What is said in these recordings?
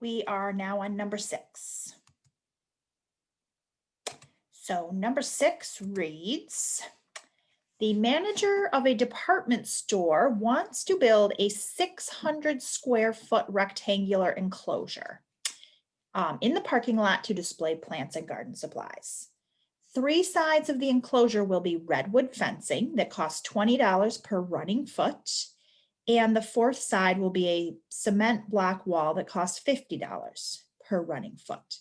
We are now on number 6. So number 6 reads, the manager of a department store wants to build a 600 square foot rectangular enclosure in the parking lot to display plants and garden supplies. 3 sides of the enclosure will be redwood fencing that costs $20 per running foot. And the 4th side will be a cement block wall that costs $50 per running foot.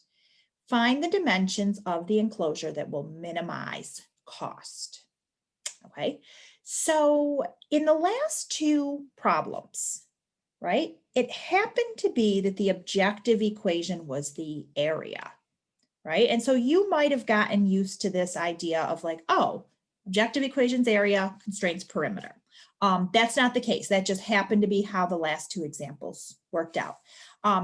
Find the dimensions of the enclosure that will minimize cost. Okay, so in the last 2 problems, right, it happened to be that the objective equation was the area, right? And so you might have gotten used to this idea of like, oh, objective equations area, constraints perimeter. That's not the case. That just happened to be how the last 2 examples worked out.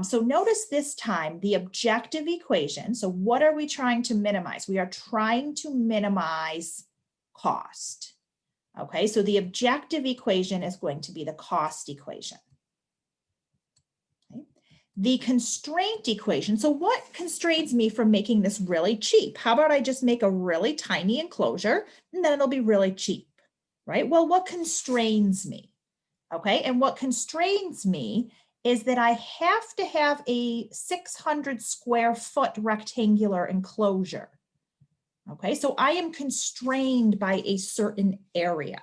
So notice this time the objective equation. So what are we trying to minimize? We are trying to minimize cost. Okay, so the objective equation is going to be the cost equation. Okay. The constraint equation. So what constrains me from making this really cheap? How about I just make a really tiny enclosure and then it'll be really cheap, right? Well, what constrains me? Okay, and what constrains me is that I have to have a 600 square foot rectangular enclosure. Okay, so I am constrained by a certain area.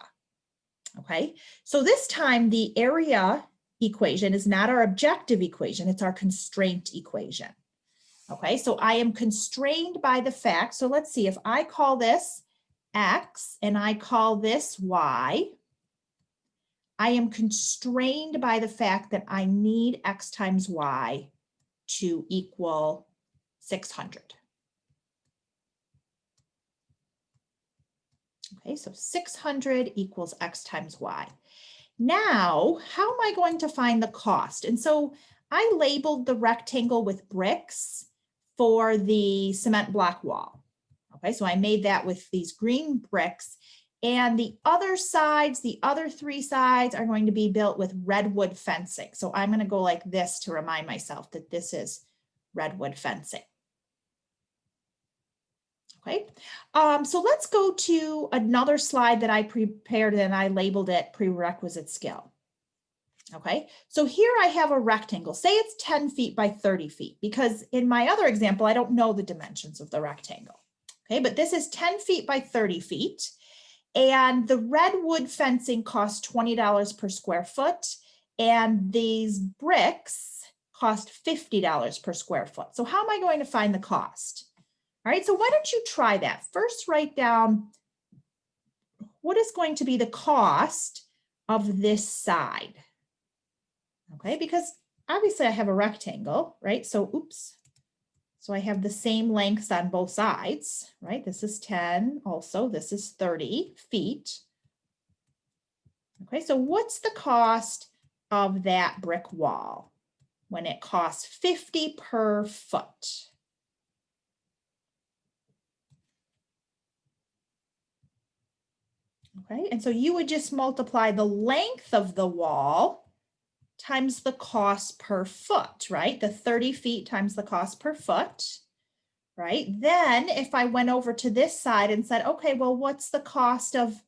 Okay, so this time the area equation is not our objective equation, it's our constraint equation. Okay, so I am constrained by the fact, so let's see, if I call this X and I call this Y, I am constrained by the fact that I need X times Y to equal 600. Okay, so 600 equals X times Y. Now, how am I going to find the cost? And so I labeled the rectangle with bricks for the cement block wall. Okay, so I made that with these green bricks. And the other sides, the other 3 sides are going to be built with redwood fencing. So I'm going to go like this to remind myself that this is redwood fencing. Okay, so let's go to another slide that I prepared and I labeled it prerequisite skill. Okay, so here I have a rectangle, say it's 10 feet by 30 feet, because in my other example, I don't know the dimensions of the rectangle. Okay, but this is 10 feet by 30 feet. And the redwood fencing costs $20 per square foot. And these bricks cost $50 per square foot. So how am I going to find the cost? All right, so why don't you try that? First, write down what is going to be the cost of this side. Okay, because obviously I have a rectangle, right? So, oops. So I have the same lengths on both sides, right? This is 10 also, this is 30 feet. Okay, so what's the cost of that brick wall when it costs 50 per foot? Okay, and so you would just multiply the length of the wall times the cost per foot, right? The 30 feet times the cost per foot, right? Then if I went over to this side and said, okay, well, what's the cost of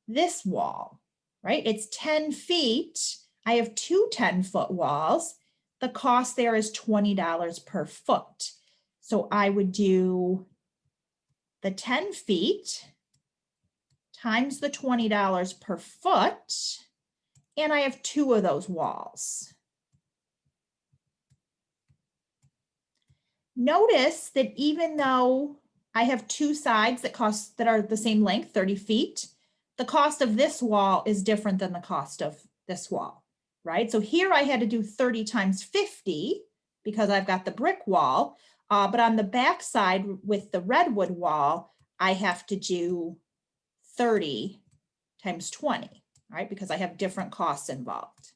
this wall, right? It's 10 feet. I have 2 10-foot walls. The cost there is $20 per foot. So I would do the 10 feet times the $20 per foot, and I have 2 of those walls. Notice that even though I have 2 sides that are the same length, 30 feet, the cost of this wall is different than the cost of this wall, right? So here I had to do 30 times 50 because I've got the brick wall, but on the back side with the redwood wall, I have to do 30 times 20, right? Because I have different costs involved.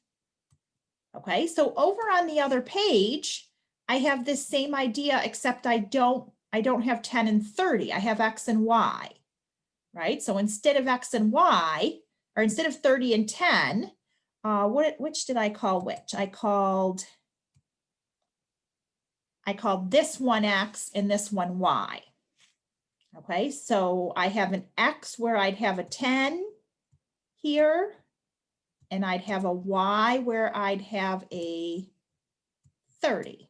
Okay, so over on the other page, I have this same idea, except I don't have 10 and 30. I have X and Y, right? So instead of X and Y, or instead of 30 and 10, which did I call which? I called I call this one X and this one Y. Okay, so I have an X where I'd have a 10 here, and I'd have a Y where I'd have a 30.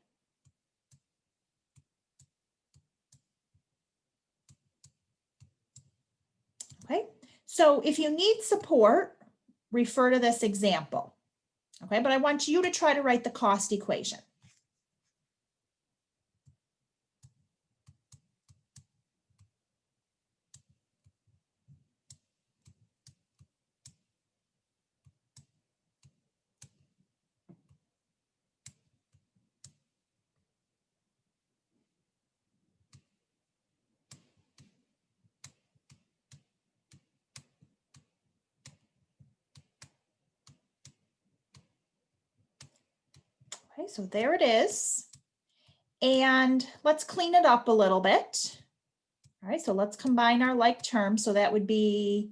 Okay, so if you need support, refer to this example. Okay, but I want you to try to write the cost equation. Okay, so there it is. And let's clean it up a little bit. All right, so let's combine our like terms. So that would be,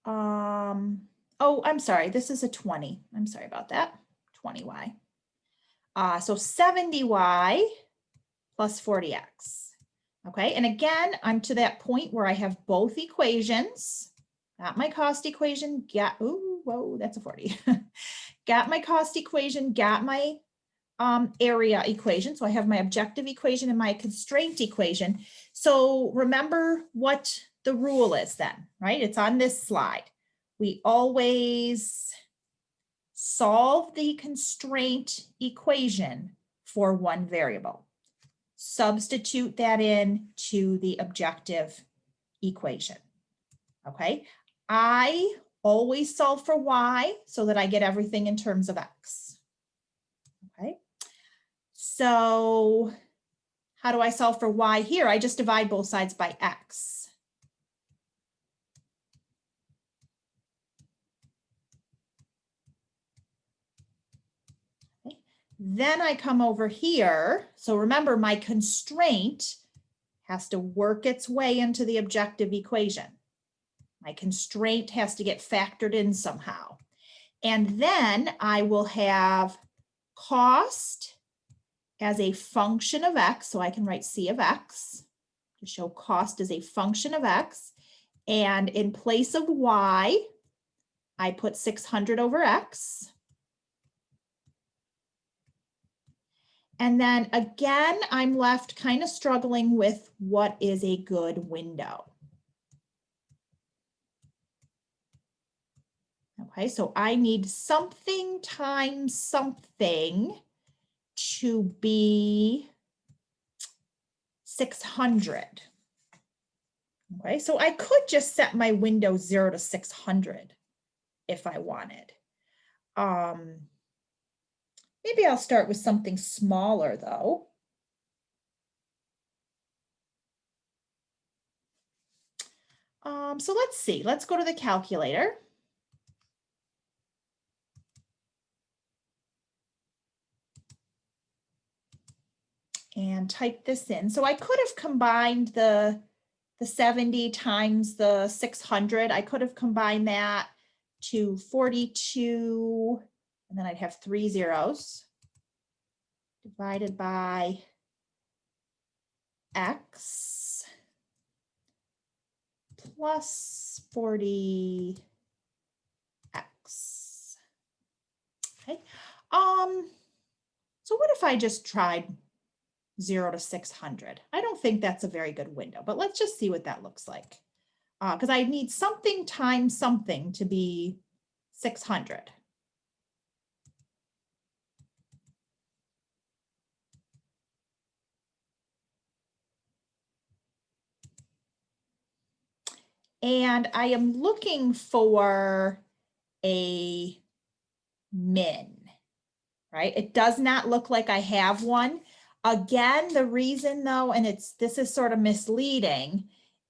oh, I'm sorry, this is a 20. I'm sorry about that, 20y. So 70y plus 40x. Okay, and again, I'm to that point where I have both equations. Got my cost equation, ooh, whoa, that's a 40. Got my cost equation, got my area equation. So I have my objective equation and my constraint equation. So remember what the rule is then, right? It's on this slide. We always solve the constraint equation for one variable. Substitute that in to the objective equation. Okay, I always solve for y so that I get everything in terms of x. Okay, so how do I solve for y here? I just divide both sides by x. Okay. Then I come over here. So remember, my constraint has to work its way into the objective equation. My constraint has to get factored in somehow. And then I will have cost as a function of x. So I can write C of x to show cost as a function of x. And in place of y, I put 600 over x. And then again, I'm left kind of struggling with what is a good window. Okay, so I need something times something to be 600. Okay, so I could just set my window 0 to 600 if I wanted. Maybe I'll start with something smaller though. So let's see, let's go to the calculator. And type this in. So I could have combined the 70 times the 600. I could have combined that to 42, and then I'd have 3 zeros divided by x plus 40x. Okay. So what if I just tried 0 to 600? I don't think that's a very good window, but let's just see what that looks like. Because I need something times something to be 600. And I am looking for a min, right? It does not look like I have one. Again, the reason though, and this is sort of misleading,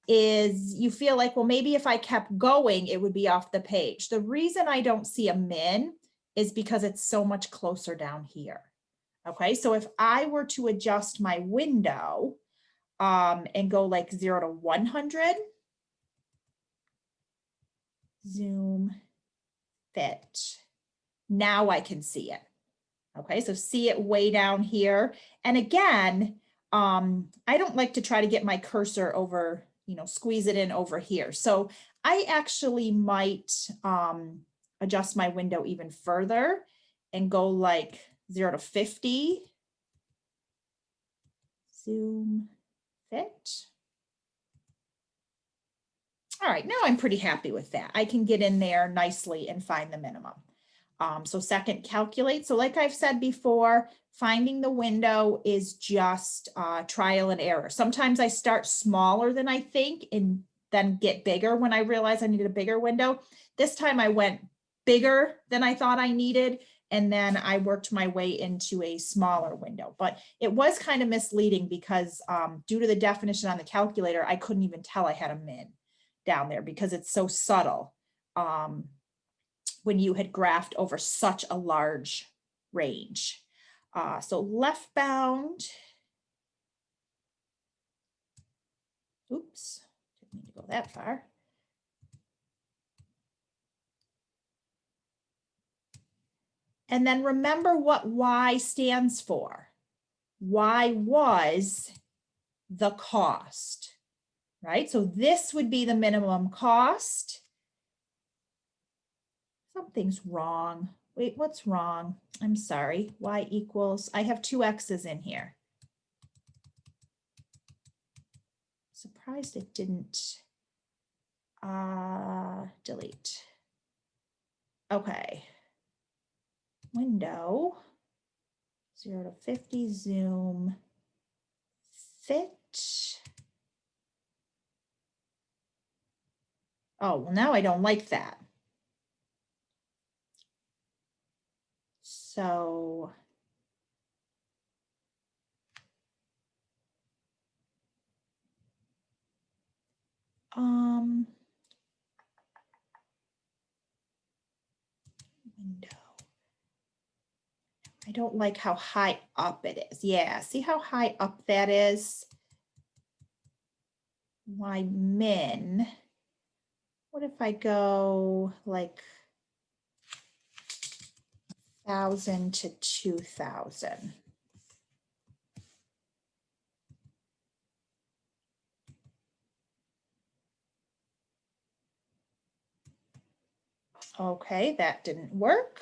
is you feel like, well, maybe if I kept going, it would be off the page. The reason I don't see a min is because it's so much closer down here. Okay, so if I were to adjust my window and go like 0 to 100, zoom, fit, now I can see it. Okay, so see it way down here. And again, I don't like to try to get my cursor over, squeeze it in over here. So I actually might adjust my window even further and go like 0 to 50. Zoom fit. All right, now I'm pretty happy with that. I can get in there nicely and find the minimum. So second, calculate. So like I've said before, finding the window is just trial and error. Sometimes I start smaller than I think and then get bigger when I realize I needed a bigger window. This time I went bigger than I thought I needed, and then I worked my way into a smaller window. But it was kind of misleading because due to the definition on the calculator, I couldn't even tell I had a min down there because it's so subtle. When you had graphed over such a large range. So left bound, oops, didn't mean to go that far. And then remember what Y stands for. Y was the cost, right? So this would be the minimum cost. Something's wrong. Wait, what's wrong? I'm sorry. Y equals, I have two X's in here. Surprised it didn't delete. Okay. Window, 0 to 50, zoom, fit. Oh, well, now I don't like that. So window. I don't like how high up it is. Yeah, see how high up that is? Y min. What if I go like 1,000 to 2,000? Okay, that didn't work.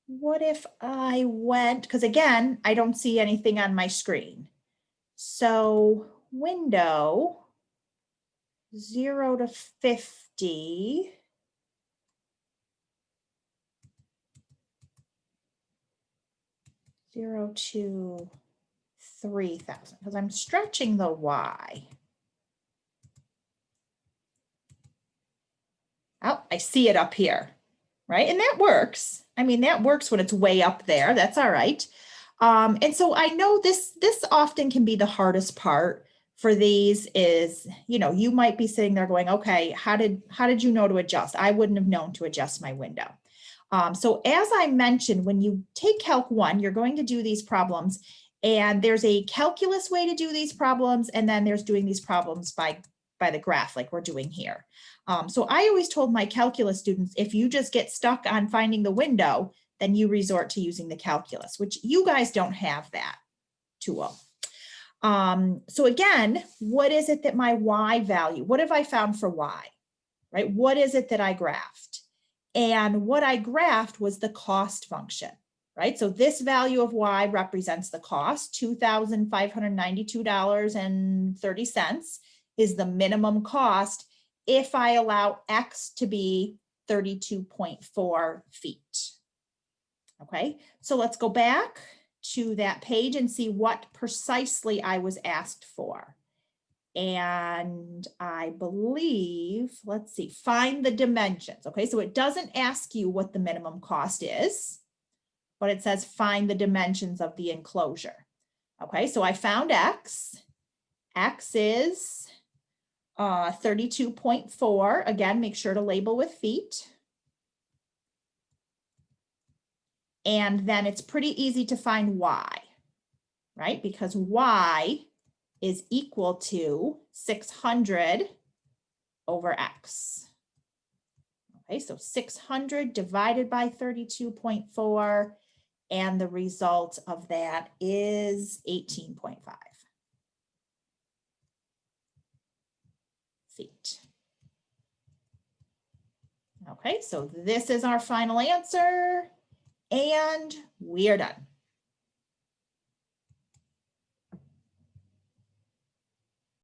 What if I went, because again, I don't see anything on my screen. So window 0 to 50. Zero to 3,000, because I'm stretching the Y. Oh, I see it up here, right? And that works. I mean, that works when it's way up there. That's all right. And so I know this often can be the hardest part for these is, you might be sitting there going, okay, how did you know to adjust? I wouldn't have known to adjust my window. So as I mentioned, when you take Calc 1, you're going to do these problems, and there's a calculus way to do these problems, and then there's doing these problems by the graph like we're doing here. So I always told my calculus students, if you just get stuck on finding the window, then you resort to using the calculus, which you guys don't have that tool. So again, what is it that my Y value, what have I found for Y, right? What is it that I graphed? And what I graphed was the cost function, right? So this value of Y represents the cost, $2,592.30 is the minimum cost if I allow X to be 32.4 feet. Okay, so let's go back to that page and see what precisely I was asked for. And I believe, let's see, find the dimensions. Okay, so it doesn't ask you what the minimum cost is, but it says find the dimensions of the enclosure. Okay, so I found X. X is 32.4. Again, make sure to label with feet. And then it's pretty easy to find Y, right? Because Y is equal to 600 over X. Okay, so 600 divided by 32.4 And the result of that is 18.5 feet. Okay, so this is our final answer, and we are done.